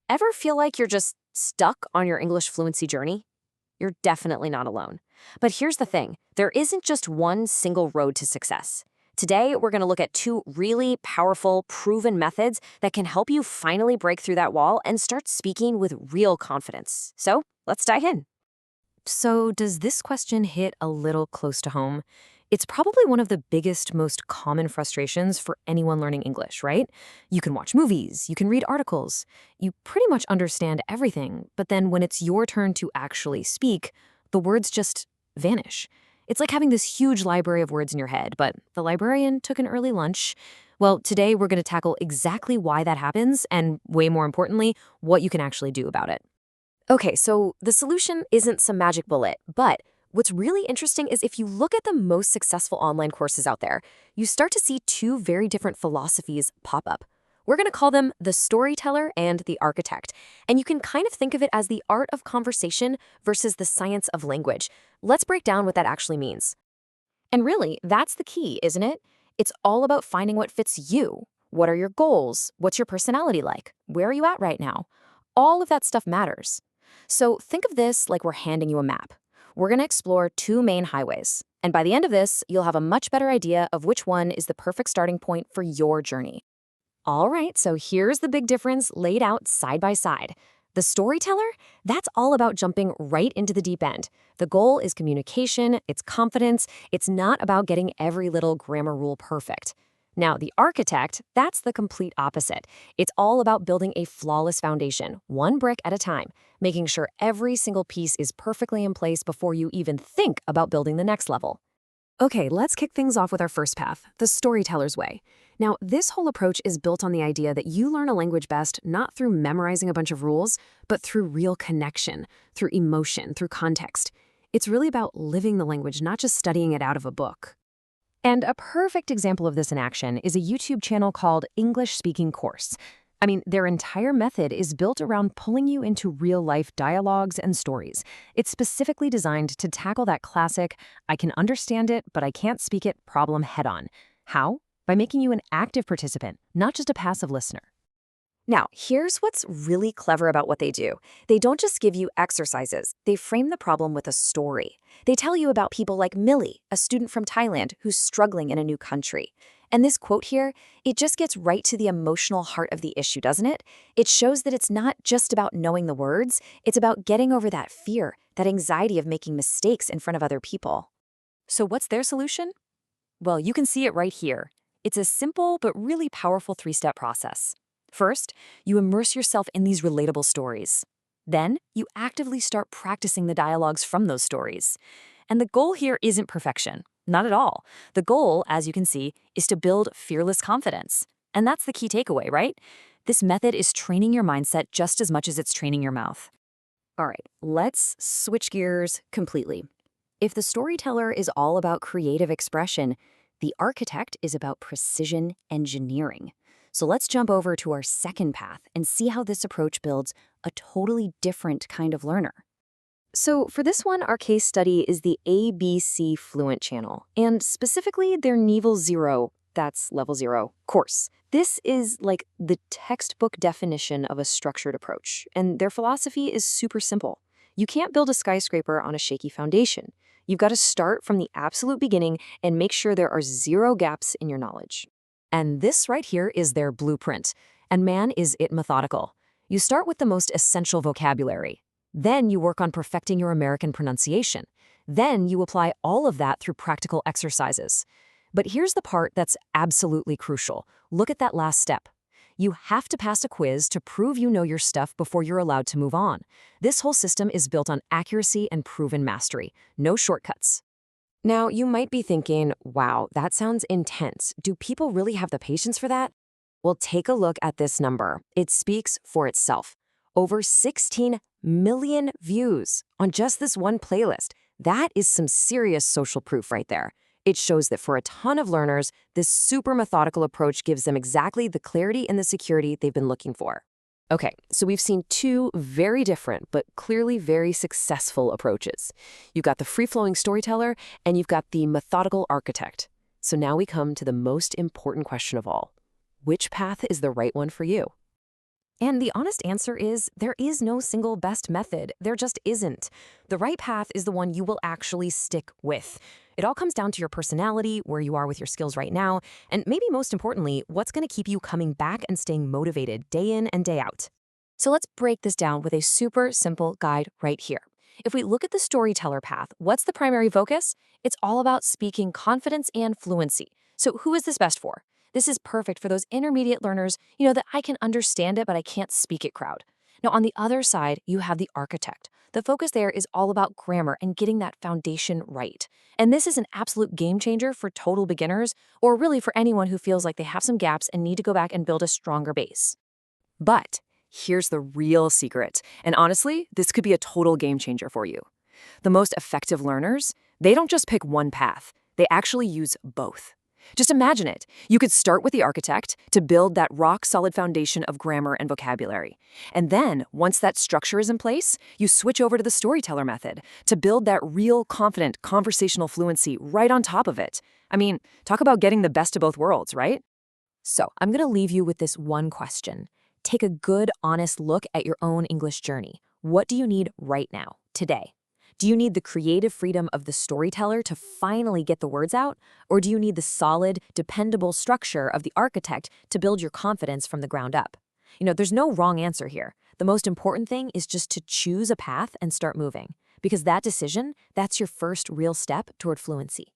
Ever feel like you're just stuck on your English fluency journey? You're definitely not alone. But here's the thing, there isn't just one single road to success. Today, we're going to look at two really powerful, proven methods that can help you finally break through that wall and start speaking with real confidence. So, let's dive in. So, does this question hit a little close to home? It's probably one of the biggest, most common frustrations for anyone learning English, right? You can watch movies, you can read articles, you pretty much understand everything, but then when it's your turn to actually speak, the words just vanish. It's like having this huge library of words in your head, but the librarian took an early lunch. Well, today we're going to tackle exactly why that happens and, way more importantly, what you can actually do about it. Okay, so the solution isn't some magic bullet, but what's really interesting is if you look at the most successful online courses out there, you start to see two very different philosophies pop up. We're going to call them the storyteller and the architect, and you can kind of think of it as the art of conversation versus the science of language. Let's break down what that actually means. And really, that's the key, isn't it? It's all about finding what fits you. What are your goals? What's your personality like? Where are you at right now? All of that stuff matters. So think of this like we're handing you a map. We're going to explore two main highways. And by the end of this, you'll have a much better idea of which one is the perfect starting point for your journey. All right, so here's the big difference laid out side by side. The storyteller, that's all about jumping right into the deep end. The goal is communication, it's confidence, it's not about getting every little grammar rule perfect. Now, the architect, that's the complete opposite. It's all about building a flawless foundation, one brick at a time, making sure every single piece is perfectly in place before you even think about building the next level. Okay, let's kick things off with our first path, the storyteller's way. Now, this whole approach is built on the idea that you learn a language best not through memorizing a bunch of rules, but through real connection, through emotion, through context. It's really about living the language, not just studying it out of a book. And a perfect example of this in action is a YouTube channel called English Speaking Course. I mean, their entire method is built around pulling you into real-life dialogues and stories. It's specifically designed to tackle that classic, I can understand it, but I can't speak it problem head-on. How? By making you an active participant, not just a passive listener. Now, here's what's really clever about what they do. They don't just give you exercises, they frame the problem with a story. They tell you about people like Millie, a student from Thailand who's struggling in a new country. And this quote here, it just gets right to the emotional heart of the issue, doesn't it? It shows that it's not just about knowing the words, it's about getting over that fear, that anxiety of making mistakes in front of other people. So what's their solution? Well, you can see it right here. It's a simple but really powerful three-step process. First, you immerse yourself in these relatable stories. Then, you actively start practicing the dialogues from those stories. And the goal here isn't perfection. Not at all. The goal, as you can see, is to build fearless confidence. And that's the key takeaway, right? This method is training your mindset just as much as it's training your mouth. All right, let's switch gears completely. If the storyteller is all about creative expression, the architect is about precision engineering. So let's jump over to our second path and see how this approach builds a totally different kind of learner. So for this one, our case study is the ABC Fluent channel, and specifically their Level 0, that's Level 0, course. This is like the textbook definition of a structured approach, and their philosophy is super simple. You can't build a skyscraper on a shaky foundation. You've got to start from the absolute beginning and make sure there are zero gaps in your knowledge. And this right here is their blueprint. And man, is it methodical. You start with the most essential vocabulary. Then you work on perfecting your American pronunciation. Then you apply all of that through practical exercises. But here's the part that's absolutely crucial. Look at that last step. You have to pass a quiz to prove you know your stuff before you're allowed to move on. This whole system is built on accuracy and proven mastery. No shortcuts. Now, you might be thinking, wow, that sounds intense. Do people really have the patience for that? Well, take a look at this number. It speaks for itself. Over 16 million views on just this one playlist. That is some serious social proof right there. It shows that for a ton of learners, this super methodical approach gives them exactly the clarity and the security they've been looking for. Okay, so we've seen two very different but clearly very successful approaches. You've got the free-flowing storyteller and you've got the methodical architect. So now we come to the most important question of all. Which path is the right one for you? And the honest answer is there is no single best method. There just isn't. The right path is the one you will actually stick with. It all comes down to your personality, where you are with your skills right now, and maybe most importantly, what's going to keep you coming back and staying motivated day in and day out. So let's break this down with a super simple guide right here. If we look at the storyteller path, what's the primary focus? It's all about speaking confidence and fluency. So who is this best for? This is perfect for those intermediate learners, that I can understand it, but I can't speak it crowd. Now, on the other side, you have the architect. The focus there is all about grammar and getting that foundation right. And this is an absolute game changer for total beginners, or really for anyone who feels like they have some gaps and need to go back and build a stronger base. But here's the real secret. And honestly, this could be a total game changer for you. The most effective learners, they don't just pick one path. They actually use both. Just imagine it. You could start with the architect to build that rock-solid foundation of grammar and vocabulary. And then, once that structure is in place, you switch over to the storyteller method to build that real, confident, conversational fluency right on top of it. I mean, talk about getting the best of both worlds, right? So, I'm going to leave you with this one question. Take a good, honest look at your own English journey. What do you need right now, today? Do you need the creative freedom of the storyteller to finally get the words out? Or do you need the solid, dependable structure of the architect to build your confidence from the ground up? There's no wrong answer here. The most important thing is just to choose a path and start moving. Because that decision, that's your first real step toward fluency.